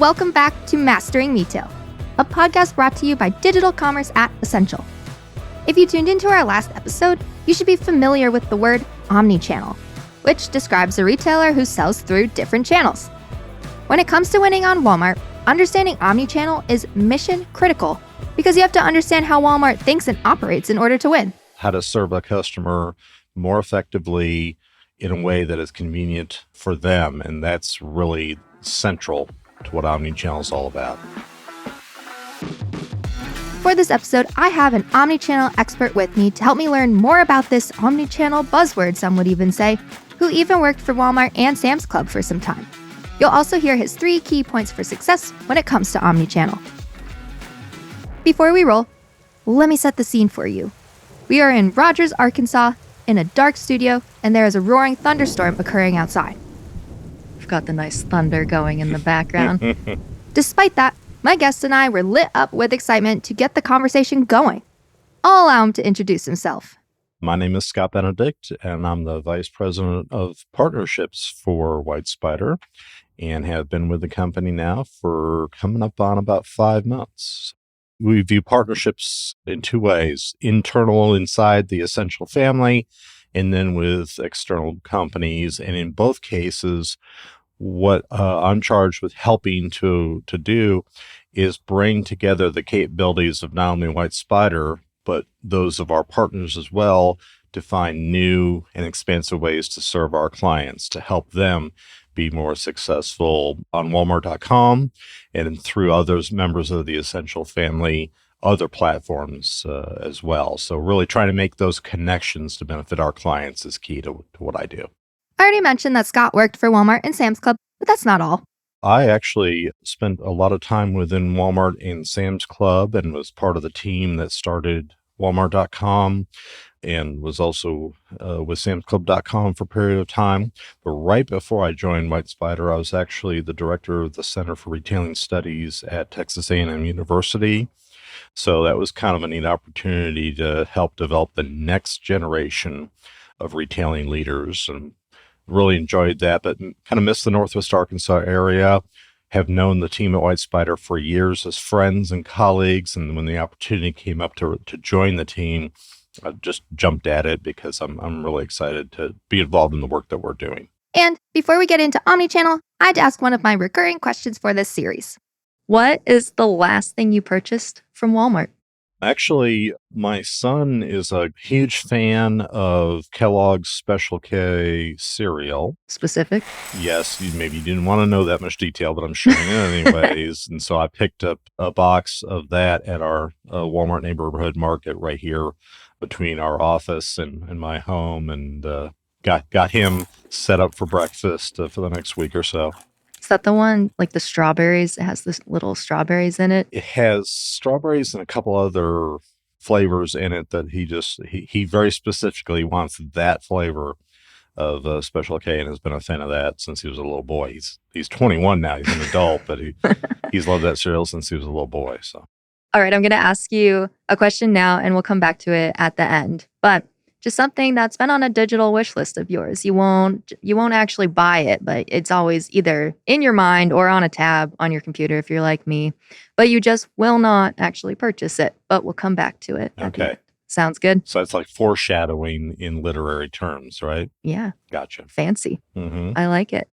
Welcome back to Mastering Retail, a podcast brought to you by Digital Commerce at Essential. If you tuned into our last episode, you should be familiar with the word Omnichannel, which describes a retailer who sells through different channels. When it comes to winning on Walmart, understanding Omnichannel is mission critical because you have to understand how Walmart thinks and operates in order to win. How to serve a customer more effectively in a way that is convenient for them, and that's really central to what Omnichannel is all about. For this episode, I have an Omnichannel expert with me to help me learn more about this Omnichannel buzzword, some would even say, who even worked for Walmart and Sam's Club for some time. You'll also hear his 3 key points for success when it comes to Omnichannel. Before we roll, let me set the scene for you. We are in Rogers, Arkansas, in a dark studio, and there is a roaring thunderstorm occurring outside. We've got the nice thunder going in the background. Despite that, my guest and I were lit up with excitement to get the conversation going. I'll allow him to introduce himself. My name is Scott Benedict, and I'm the Vice President of Partnerships for White Spider, and have been with the company now for coming up on about 5 months. We view partnerships in 2 ways: internal inside the Essential family, and then with external companies. And in both cases, what I'm charged with helping to do is bring together the capabilities of not only White Spider, but those of our partners as well, to find new and expansive ways to serve our clients, to help them be more successful on Walmart.com and through others, members of the Essential family, other platforms as well. So really trying to make those connections to benefit our clients is key to what I do. I already mentioned that Scott worked for Walmart and Sam's Club, but that's not all. I actually spent a lot of time within Walmart and Sam's Club and was part of the team that started Walmart.com and was also with SamsClub.com for a period of time. But right before I joined White Spider, I was actually the director of the Center for Retailing Studies at Texas A&M University. So that was kind of a neat opportunity to help develop the next generation of retailing leaders, and really enjoyed that, but kind of missed the Northwest Arkansas area. Have known the team at White Spider for years as friends and colleagues, and when the opportunity came up to join the team, I just jumped at it because I'm really excited to be involved in the work that we're doing. And before we get into Omnichannel, I'd ask one of my recurring questions for this series. What is the last thing you purchased from Walmart? Actually, my son is a huge fan of Kellogg's Special K cereal. Specific? Yes, maybe you didn't want to know that much detail, but I'm sharing it anyways. And so I picked up a box of that at our Walmart neighborhood market right here between our office and my home, and got him set up for breakfast for the next week or so. Is that the one, like the strawberries? It has this little strawberries in it. It has strawberries and a couple other flavors in it that he very specifically wants that flavor of Special K, and has been a fan of that since he was a little boy. He's 21 now. He's an adult, but he's loved that cereal since he was a little boy. So, all right, I'm going to ask you a question now, and we'll come back to it at the end. But just something that's been on a digital wish list of yours. You won't actually buy it, but it's always either in your mind or on a tab on your computer if you're like me. But you just will not actually purchase it. But we'll come back to it. Okay. Sounds good. So it's like foreshadowing in literary terms, right? Yeah. Gotcha. Fancy. Mm-hmm. I like it.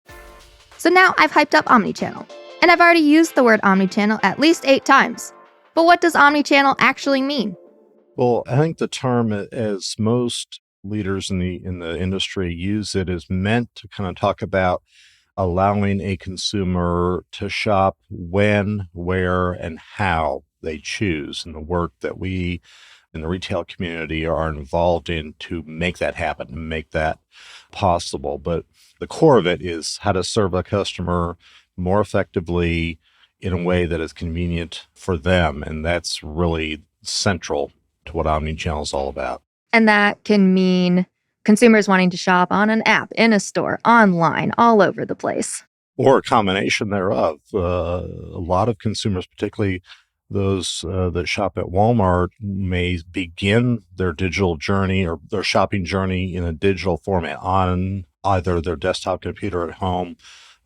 So now I've hyped up Omnichannel, and I've already used the word Omnichannel at least 8 times. But what does Omnichannel actually mean? Well, I think the term, as most leaders in the industry use it, is meant to kind of talk about allowing a consumer to shop when, where, and how they choose, and the work that we in the retail community are involved in to make that happen, and make that possible. But the core of it is how to serve a customer more effectively in a way that is convenient for them, and that's really central to what Omnichannel is all about. And that can mean consumers wanting to shop on an app, in a store, online, all over the place. Or a combination thereof. A lot of consumers, particularly those that shop at Walmart, may begin their digital journey or their shopping journey in a digital format on either their desktop computer at home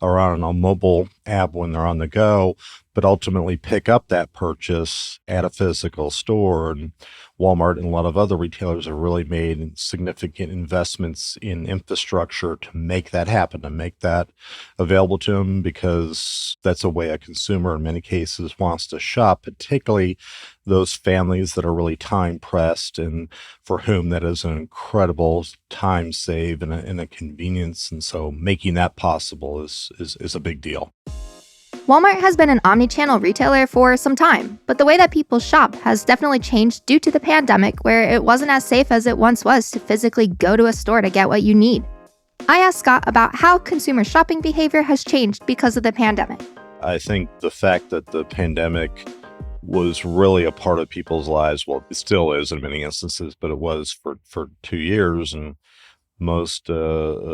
are on a mobile app when they're on the go, but ultimately pick up that purchase at a physical store. And Walmart and a lot of other retailers have really made significant investments in infrastructure to make that happen, to make that available to them, because that's a way a consumer in many cases wants to shop, particularly those families that are really time pressed and for whom that is an incredible time save and a convenience. And so making that possible is a big deal. Walmart has been an omnichannel retailer for some time, but the way that people shop has definitely changed due to the pandemic, where it wasn't as safe as it once was to physically go to a store to get what you need. I asked Scott about how consumer shopping behavior has changed because of the pandemic. I think the fact that the pandemic was really a part of people's lives, well, it still is in many instances, but it was for 2 years. And most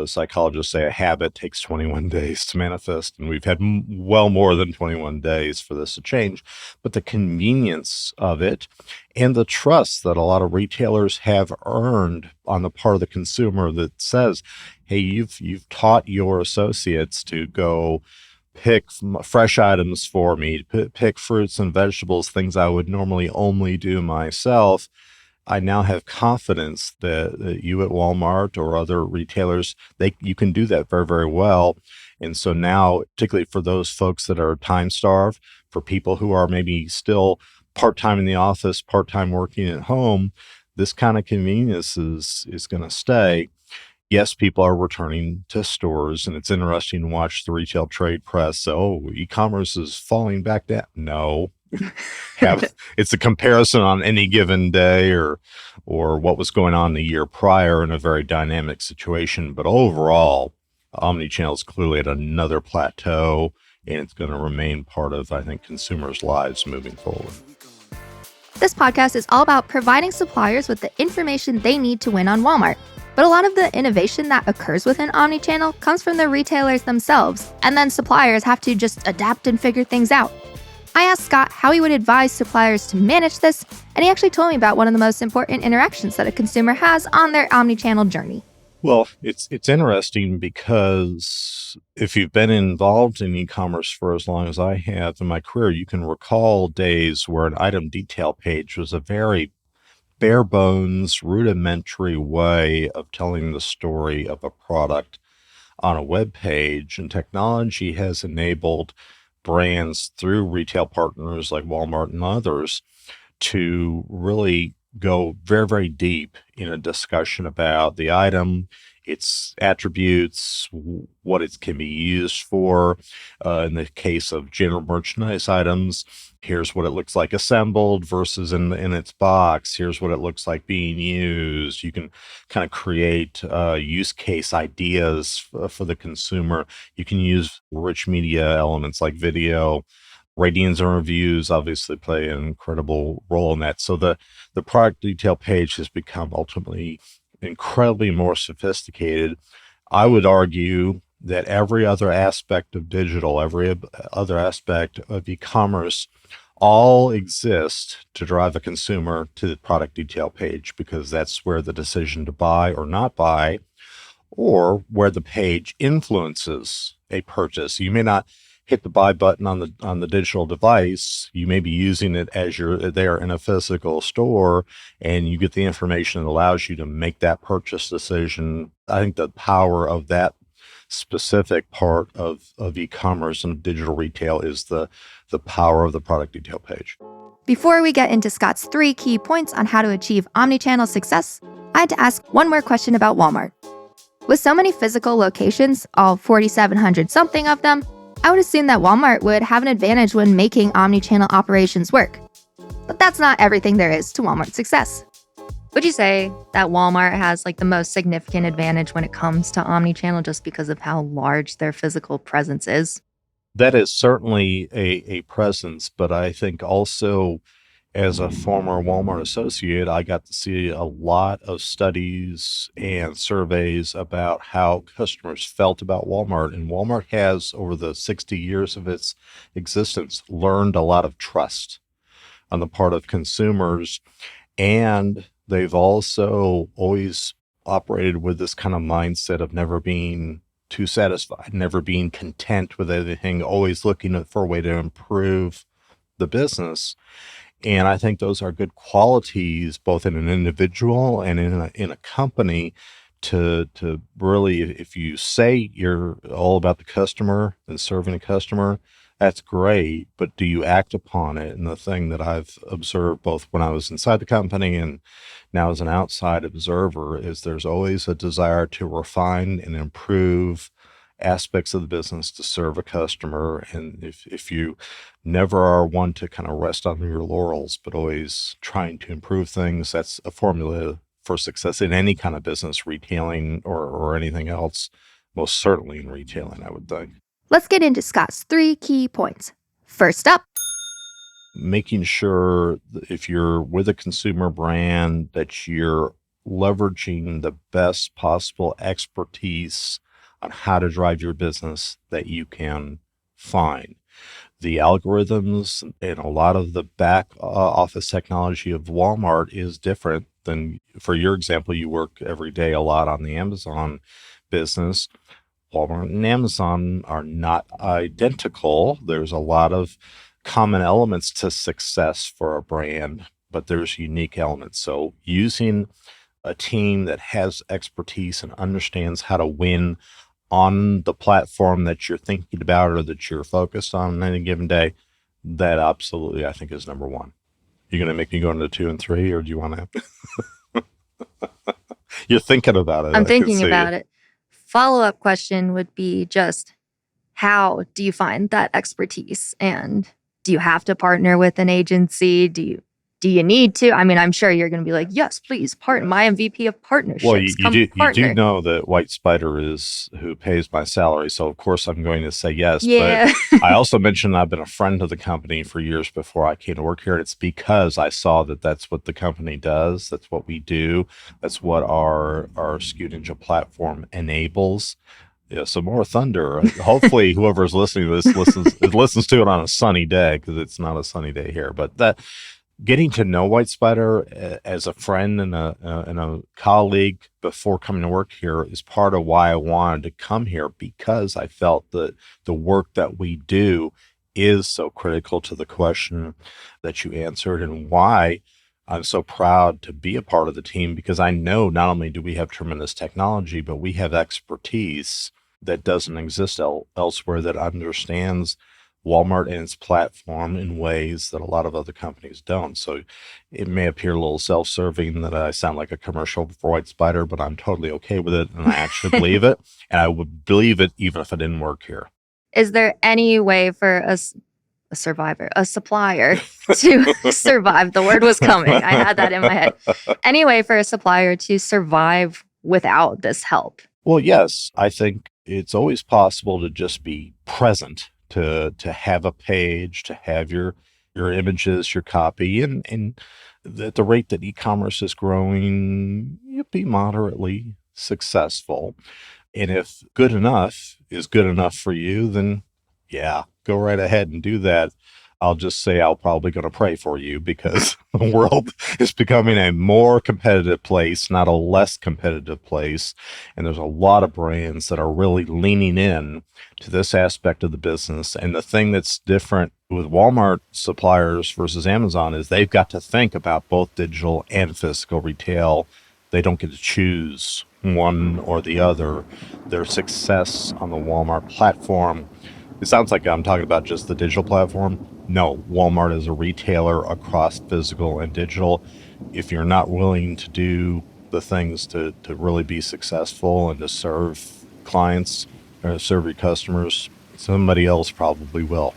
psychologists say a habit takes 21 days to manifest, and we've had well more than 21 days for this to change. But the convenience of it and the trust that a lot of retailers have earned on the part of the consumer that says, hey, you've taught your associates to go pick fresh items for me, pick fruits and vegetables, things I would normally only do myself. I now have confidence that you at Walmart or other retailers, you can do that very, very well. And so now, particularly for those folks that are time starved, for people who are maybe still part-time in the office, part-time working at home, this kind of convenience is going to stay. Yes, people are returning to stores, and it's interesting to watch the retail trade press. So, e-commerce is falling back down. No. It's a comparison on any given day or what was going on the year prior in a very dynamic situation. But overall, omnichannel is clearly at another plateau, and it's going to remain part of, I think, consumers' lives moving forward. This podcast is all about providing suppliers with the information they need to win on Walmart. But a lot of the innovation that occurs within omnichannel comes from the retailers themselves, and then suppliers have to just adapt and figure things out. I asked Scott how he would advise suppliers to manage this, and he actually told me about one of the most important interactions that a consumer has on their omnichannel journey. Well, it's interesting because if you've been involved in e-commerce for as long as I have in my career, you can recall days where an item detail page was a very bare bones, rudimentary way of telling the story of a product on a web page. And technology has enabled brands through retail partners like Walmart and others to really go very, very deep in a discussion about the item, its attributes, what it can be used for. In the case of general merchandise items, here's what it looks like assembled versus in its box. Here's what it looks like being used. You can kind of create use case ideas for the consumer. You can use rich media elements like video. Ratings and reviews obviously play an incredible role in that. So the product detail page has become ultimately incredibly more sophisticated. I would argue that every other aspect of digital, every other aspect of e-commerce, all exist to drive a consumer to the product detail page, because that's where the decision to buy or not buy, or where the page influences a purchase. You may not hit the buy button on the digital device. You may be using it as you're there in a physical store, and you get the information that allows you to make that purchase decision. I think the power of that specific part of e-commerce and digital retail is the power of the product detail page. Before we get into Scott's 3 key points on how to achieve omnichannel success, I had to ask one more question about Walmart. With so many physical locations, all 4,700 something of them, I would assume that Walmart would have an advantage when making omnichannel operations work. But that's not everything there is to Walmart's success. Would you say that Walmart has the most significant advantage when it comes to omnichannel just because of how large their physical presence is? That is certainly a presence, but I think also as a former Walmart associate, I got to see a lot of studies and surveys about how customers felt about Walmart. And Walmart has, over the 60 years of its existence, learned a lot of trust on the part of consumers. And they've also always operated with this kind of mindset of never being too satisfied, never being content with anything, always looking for a way to improve the business. And I think those are good qualities, both in an individual and in a company, to really, if you say you're all about the customer and serving the customer, that's great. But do you act upon it? And the thing that I've observed both when I was inside the company and now as an outside observer is there's always a desire to refine and improve aspects of the business to serve a customer. And if you never are one to kind of rest on your laurels, but always trying to improve things, that's a formula for success in any kind of business, retailing or anything else, most certainly in retailing, I would think. Let's get into Scott's 3 key points. First up, making sure that if you're with a consumer brand that you're leveraging the best possible expertise on how to drive your business that you can find. The algorithms and a lot of the back office technology of Walmart is different than, for your example, you work every day a lot on the Amazon business. Walmart and Amazon are not identical. There's a lot of common elements to success for a brand, but there's unique elements. So using a team that has expertise and understands how to win on the platform that you're thinking about or that you're focused on any given day, that absolutely, I think, is number one. You're going to make me go into 2 and 3, or do you want to? You're thinking about it. I'm thinking about it. Follow-up question would be just, how do you find that expertise? And do you have to partner with an agency? Do you need to? I mean, I'm sure you're going to be like, yes, please, my MVP of partnerships. Well, you do know that White Spider is who pays my salary. So, of course, I'm going to say yes. Yeah. But I also mentioned I've been a friend of the company for years before I came to work here. And it's because I saw that that's what the company does. That's what we do. That's what our SKU Ninja platform enables. Yeah, so more thunder. Hopefully, whoever's listening to this listens to it on a sunny day, because it's not a sunny day here. But that getting to know White Spider as a friend and a colleague before coming to work here is part of why I wanted to come here, because I felt that the work that we do is so critical to the question that you answered, and why I'm so proud to be a part of the team, because I know not only do we have tremendous technology, but we have expertise that doesn't exist elsewhere, that understands Walmart and its platform in ways that a lot of other companies don't. So it may appear a little self-serving that I sound like a commercial for White Spider, but I'm totally okay with it, and I actually believe it, and I would believe it even if I didn't work here. Is there any way for a supplier to survive? The word was coming. I had that in my head. Any way for a supplier to survive without this help? Well, yes. I think it's always possible to just be present, to have a page, to have your images, your copy, and at the rate that e-commerce is growing, you'll be moderately successful. And if good enough is good enough for you, then yeah, go right ahead and do that. I'll just say I'll probably going to pray for you, because the world is becoming a more competitive place, not a less competitive place. And there's a lot of brands that are really leaning in to this aspect of the business. And the thing that's different with Walmart suppliers versus Amazon is they've got to think about both digital and physical retail. They don't get to choose one or the other. Their success on the Walmart platform, it sounds like I'm talking about just the digital platform. No, Walmart is a retailer across physical and digital. If you're not willing to do the things to really be successful and to serve clients or serve your customers, somebody else probably will.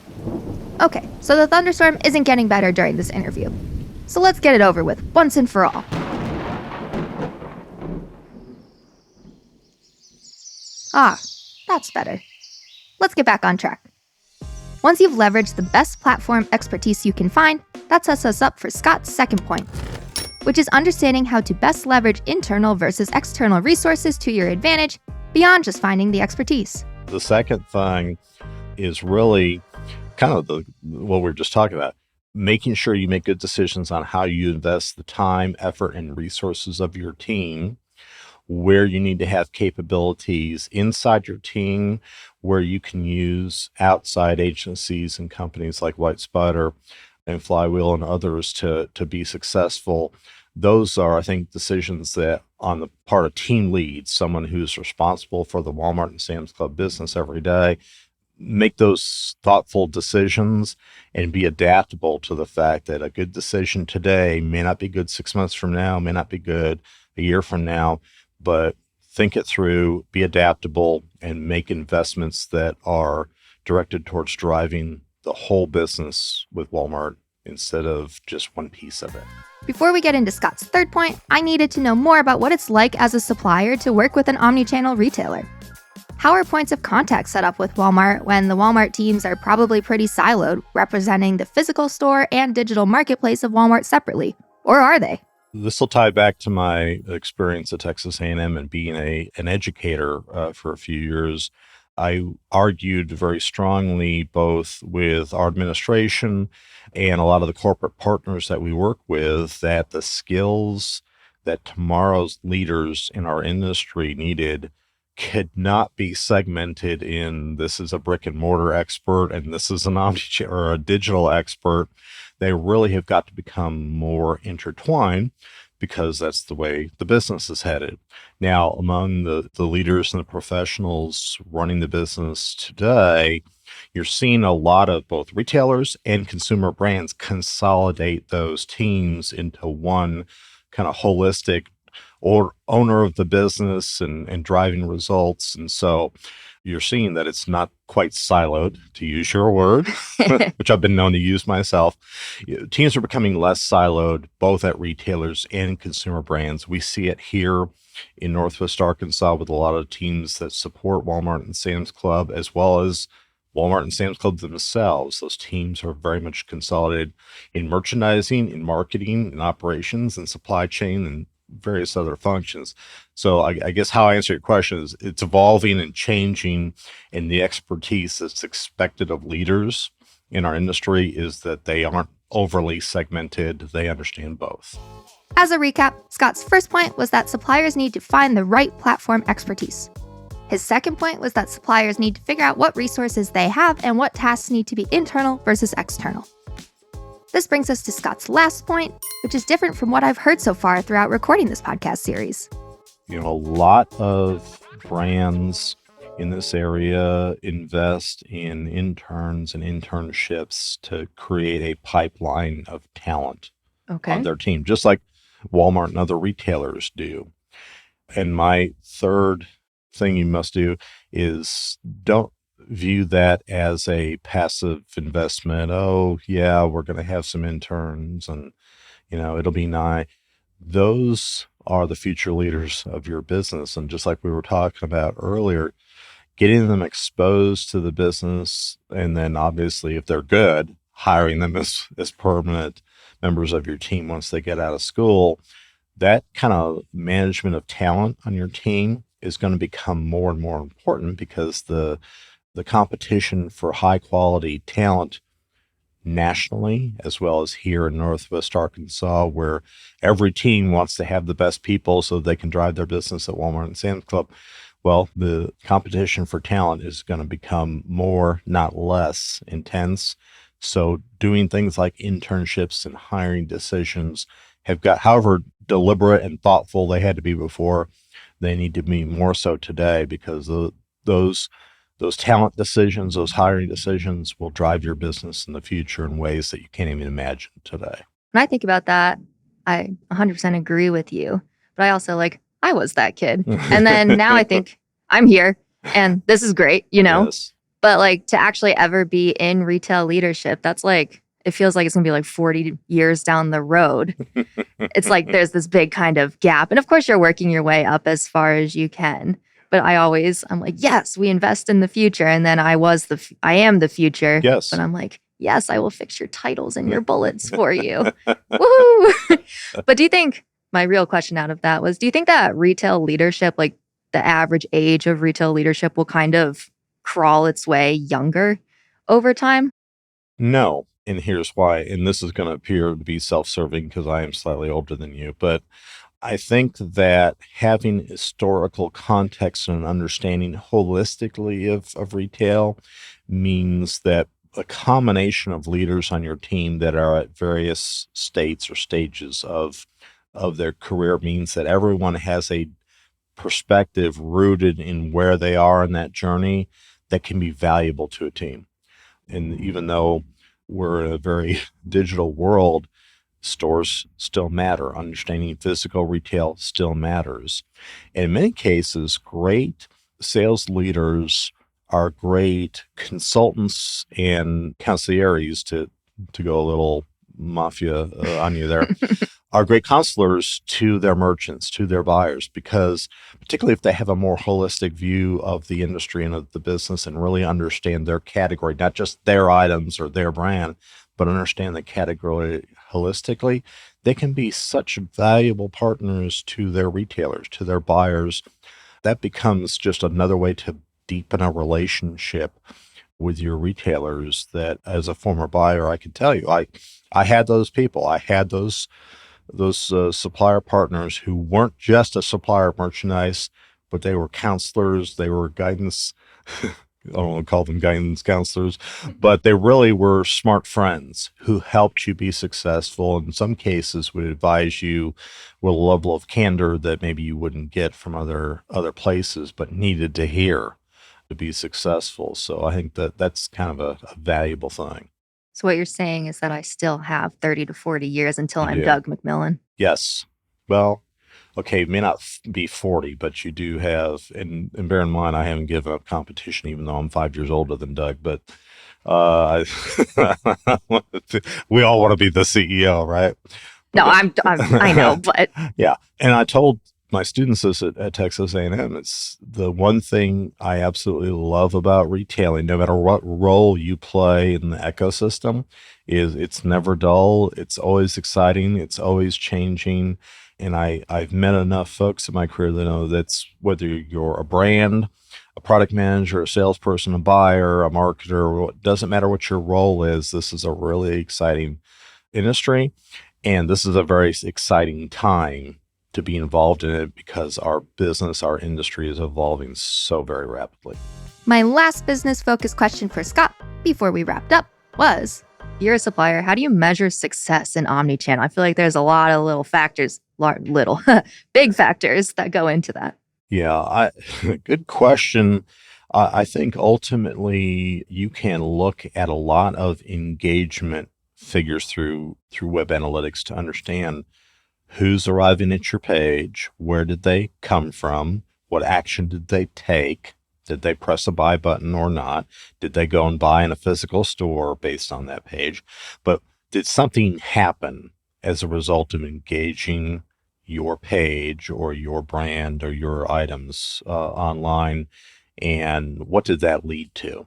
Okay, so the thunderstorm isn't getting better during this interview. So let's get it over with once and for all. Ah, that's better. Let's get back on track. Once you've leveraged the best platform expertise you can find, that sets us up for Scott's second point, which is understanding how to best leverage internal versus external resources to your advantage beyond just finding the expertise. The second thing is really kind of what we were just talking about, making sure you make good decisions on how you invest the time, effort, and resources of your team, where you need to have capabilities inside your team, where you can use outside agencies and companies like White Spider and Flywheel and others to be successful. Those are, I think, decisions that on the part of team leads, someone who's responsible for the Walmart and Sam's Club business every day, make those thoughtful decisions and be adaptable to the fact that a good decision today may not be good 6 months from now, may not be good a year from now, but think it through, be adaptable, and make investments that are directed towards driving the whole business with Walmart instead of just one piece of it. Before we get into Scott's third point, I needed to know more about what it's like as a supplier to work with an omnichannel retailer. How are points of contact set up with Walmart when the Walmart teams are probably pretty siloed, representing the physical store and digital marketplace of Walmart separately? Or are they? This will tie back to my experience at Texas A&M and being an educator for a few years. I argued very strongly both with our administration and a lot of the corporate partners that we work with that the skills that tomorrow's leaders in our industry needed could not be segmented in this is a brick and mortar expert and this is an omnichannel or a digital expert. They really have got to become more intertwined because that's the way the business is headed. Now, among the leaders and the professionals running the business today, you're seeing a lot of both retailers and consumer brands consolidate those teams into one kind of holistic or owner of the business and driving results. And so you're seeing that it's not quite siloed, to use your word, which I've been known to use myself. Teams are becoming less siloed, both at retailers and consumer brands. We see it here in Northwest Arkansas with a lot of teams that support Walmart and Sam's Club, as well as Walmart and Sam's Club themselves. Those teams are very much consolidated in merchandising, in marketing, in operations, and supply chain, and various other functions. So I guess how I answer your question is it's evolving and changing, and the expertise that's expected of leaders in our industry is that they aren't overly segmented. They understand both. As a recap, Scott's first point was that suppliers need to find the right platform expertise. His second point was that suppliers need to figure out what resources they have and what tasks need to be internal versus external. This brings us to Scott's last point, which is different from what I've heard so far throughout recording this podcast series. A lot of brands in this area invest in interns and internships to create a pipeline of talent on their team, just like Walmart and other retailers do. And my third thing you must do is don't view that as a passive investment. Oh, yeah, we're going to have some interns and, it'll be nice. Those are the future leaders of your business. And just like we were talking about earlier, getting them exposed to the business, and then obviously if they're good, hiring them as permanent members of your team once they get out of school, that kind of management of talent on your team is going to become more and more important because the competition for high quality talent nationally, as well as here in Northwest Arkansas, where every team wants to have the best people so they can drive their business at Walmart and Sam's Club. Well, the competition for talent is going to become more, not less intense. So doing things like internships and hiring decisions have got, however deliberate and thoughtful they had to be before, they need to be more so today because those talent decisions, those hiring decisions will drive your business in the future in ways that you can't even imagine today. When I think about that, I 100% agree with you. But I also I was that kid. And then now I think I'm here and this is great, Yes. But to actually ever be in retail leadership, that's it feels like it's going to be 40 years down the road. It's there's this big kind of gap. And of course, you're working your way up as far as you can. But I'm yes, we invest in the future. And then I am the future. Yes. But I'm yes, I will fix your titles and your bullets for you. Woohoo! But do you think, my real question out of that was, do you think that retail leadership, the average age of retail leadership will kind of crawl its way younger over time? No, And here's why. And this is going to appear to be self-serving because I am slightly older than you. But I think that having historical context and understanding holistically of retail means that a combination of leaders on your team that are at various states or stages of their career means that everyone has a perspective rooted in where they are in that journey that can be valuable to a team. And even though we're in a very digital world, stores still matter. Understanding physical retail still matters. And in many cases, great sales leaders are great consultants and concierges, to go a little mafia on you there, are great counselors to their merchants, to their buyers, because particularly if they have a more holistic view of the industry and of the business and really understand their category, not just their items or their brand, but understand the category holistically, they can be such valuable partners to their retailers, to their buyers. That becomes just another way to deepen a relationship with your retailers that, as a former buyer, I can tell you, I had those people. I had those supplier partners who weren't just a supplier of merchandise, but they were counselors, they were guidance. I don't want to call them guidance counselors, but they really were smart friends who helped you be successful. In some cases, would advise you with a level of candor that maybe you wouldn't get from other places, but needed to hear to be successful. So I think that that's kind of a valuable thing. So what you're saying is that I still have 30 to 40 years until I'm Yeah. Doug McMillan. Yes. Well, okay, it may not be 40, but you do have, and bear in mind, I haven't given up competition, even though I'm 5 years older than Doug, but we all want to be the CEO, right? No, I know, but Yeah. And I told my students this at Texas A&M. It's the one thing I absolutely love about retailing, no matter what role you play in the ecosystem, is it's never dull. It's always exciting. It's always changing. And I've met enough folks in my career that know that's whether you're a brand, a product manager, a salesperson, a buyer, a marketer, it doesn't matter what your role is. This is a really exciting industry. And this is a very exciting time to be involved in it because our business, our industry is evolving so very rapidly. My last business-focused question for Scott before we wrapped up was, you're a supplier. How do you measure success in omnichannel? I feel like there's a lot of little factors, big factors that go into that. Yeah, good question. I think ultimately you can look at a lot of engagement figures through web analytics to understand who's arriving at your page, where did they come from, what action did they take, did they press a buy button or not, did they go and buy in a physical store based on that page, but did something happen as a result of engaging your page or your brand or your items online, and what did that lead to?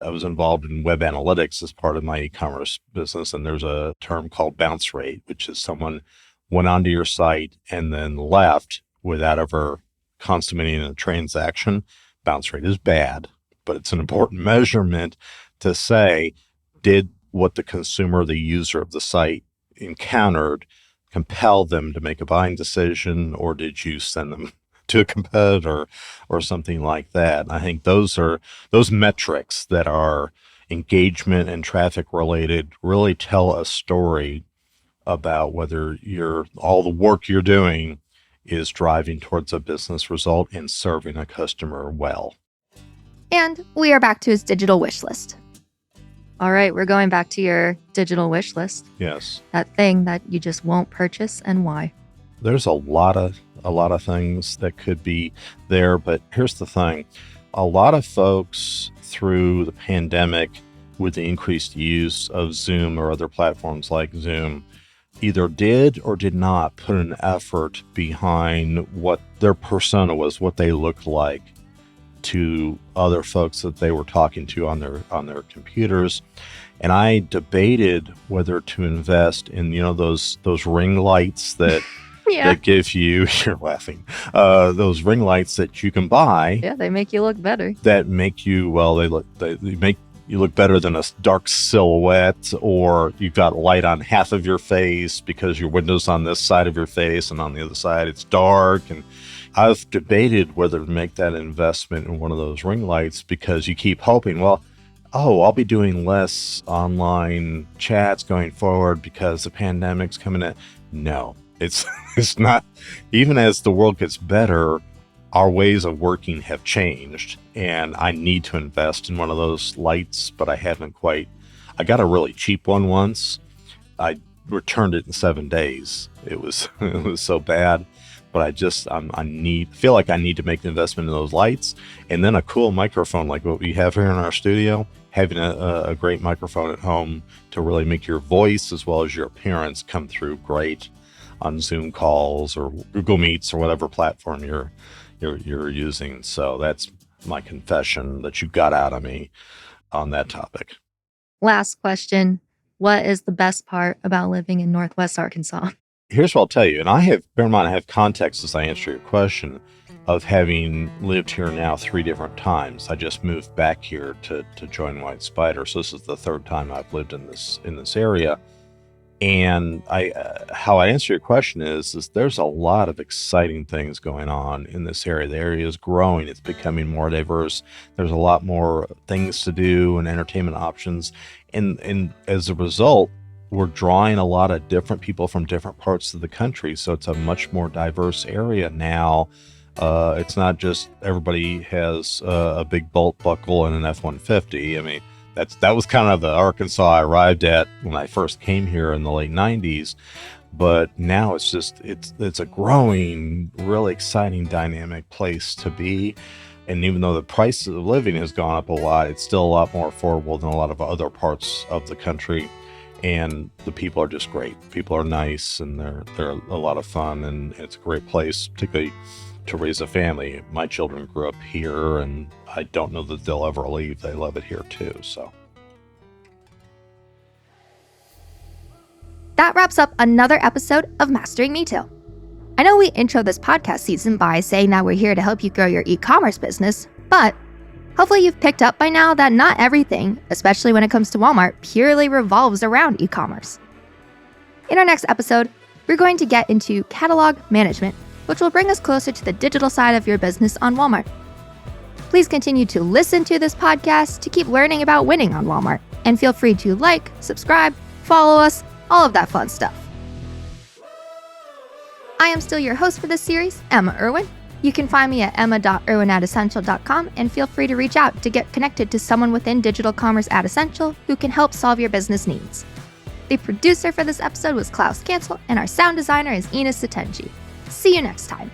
I was involved in web analytics as part of my e-commerce business, and there's a term called bounce rate, which is someone went onto your site and then left without ever consummating a transaction. Bounce rate is bad, but it's an important measurement to say, did what the consumer, the user of the site encountered compel them to make a buying decision, or did you send them to a competitor or something like that? And I think those metrics that are engagement and traffic related really tell a story about whether all the work you're doing is driving towards a business result and serving a customer well. and we are back to his digital wish list. All right, we're going back to your digital wish list. Yes. That thing that you just won't purchase, and why? There's a lot of things that could be there, but here's the thing. A lot of folks through the pandemic, with the increased use of Zoom or other platforms like Zoom, either did or did not put an effort behind what their persona was, what they looked like to other folks that they were talking to on their computers. And I debated whether to invest in, those ring lights that that give you, you're laughing, those ring lights that you can buy. Yeah, they make you look better. That make you, well, they make you look better than a dark silhouette, or you've got light on half of your face because your window's on this side of your face and on the other side it's dark. And I've debated whether to make that investment in one of those ring lights, because you keep hoping, well, I'll be doing less online chats going forward because the pandemic's coming in. No, it's not. Even as the world gets better, our ways of working have changed, and I need to invest in one of those lights, but I haven't quite. I got a really cheap one once. I returned it in 7 days. It was so bad, but I feel like I need to make an investment in those lights, and then a cool microphone like what we have here in our studio. Having a great microphone at home to really make your voice as well as your appearance come through great on Zoom calls or Google Meets or whatever platform you're using. So that's my confession that you got out of me on that topic. Last question. What is the best part about living in Northwest Arkansas? Here's what I'll tell you. And bear in mind, I have context as I answer your question of having lived here now 3 different times. I just moved back here to join White Spider. So this is the 3rd time I've lived in this area. And how I answer your question is there's a lot of exciting things going on in this area. The area is growing. It's becoming more diverse. There's a lot more things to do and entertainment options. And as a result, we're drawing a lot of different people from different parts of the country. So it's a much more diverse area now. It's not just everybody has a big bolt buckle and an F-150. I mean, that was kind of the Arkansas I arrived at when I first came here in the late 90s. But now it's a growing, really exciting, dynamic place to be. And even though the price of living has gone up a lot, it's still a lot more affordable than a lot of other parts of the country. And the people are just great. People are nice, and they're a lot of fun, and it's a great place, particularly to raise a family. My children grew up here, and I don't know that they'll ever leave. They love it here too. So that wraps up another episode of Mastering Retail. I know we intro this podcast season by saying that we're here to help you grow your e-commerce business, but hopefully you've picked up by now that not everything, especially when it comes to Walmart, purely revolves around e-commerce. In our next episode, we're going to get into catalog management, which will bring us closer to the digital side of your business on Walmart. Please continue to listen to this podcast to keep learning about winning on Walmart, and feel free to like, subscribe, follow us, all of that fun stuff. I am still your host for this series, Emma Irwin. You can find me at emma.irwin@essential.com, and feel free to reach out to get connected to someone within digital commerce at Essential who can help solve your business needs. The producer for this episode was Klaus Cancel, and our sound designer is Ina Satenji. See you next time.